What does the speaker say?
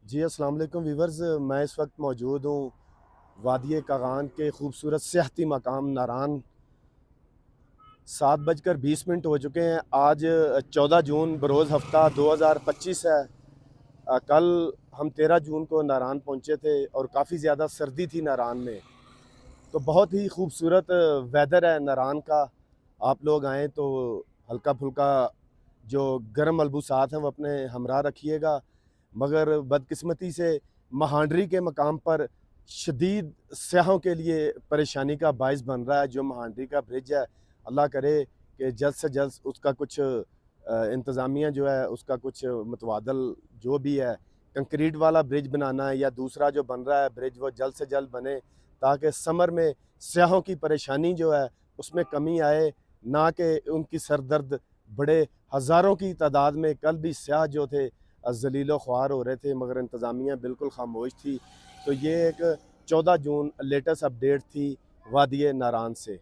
जी अस्सलाम वालेकुम वीवर्स। मैं इस वक्त मौजूद हूँ वादिय कागान के खूबसूरत सियाहती मकाम नारान। 7:20 हो चुके हैं। आज 14 जून बरोज़ हफ्ता 2025 है। कल हम 13 जून को नारान पहुँचे थे और काफ़ी ज़्यादा सर्दी थी नारान में। तो बहुत ही खूबसूरत वेदर है नारान का। आप लोग आएँ तो हल्का फुल्का जो गर्म मलबूसात हैं वो अपने हमरा रखिएगा। मगर बदकिस्मती से महांडरी के मकाम पर शदीद सयाहों के लिए परेशानी का बायस बन रहा है। जो महांडरी का ब्रिज है, अल्लाह करे कि जल्द से जल्द उसका कुछ इंतज़ामिया जो है उसका कुछ मुतवादल जो भी है, कंक्रीट वाला ब्रिज बनाना है या दूसरा जो बन रहा है ब्रिज वो जल्द से जल्द बने, ताकि समर में सयाहों की परेशानी जो है उसमें कमी आए, ना कि उनकी सर दर्द बड़े हज़ारों की तादाद में। कल भी सयाह जो थे ज़लील ख्वार हो रहे थे, मगर इंतज़ामिया बिल्कुल खामोश थी। तो ये एक 14 जून लेटेस्ट अपडेट थी वादिय नारान से।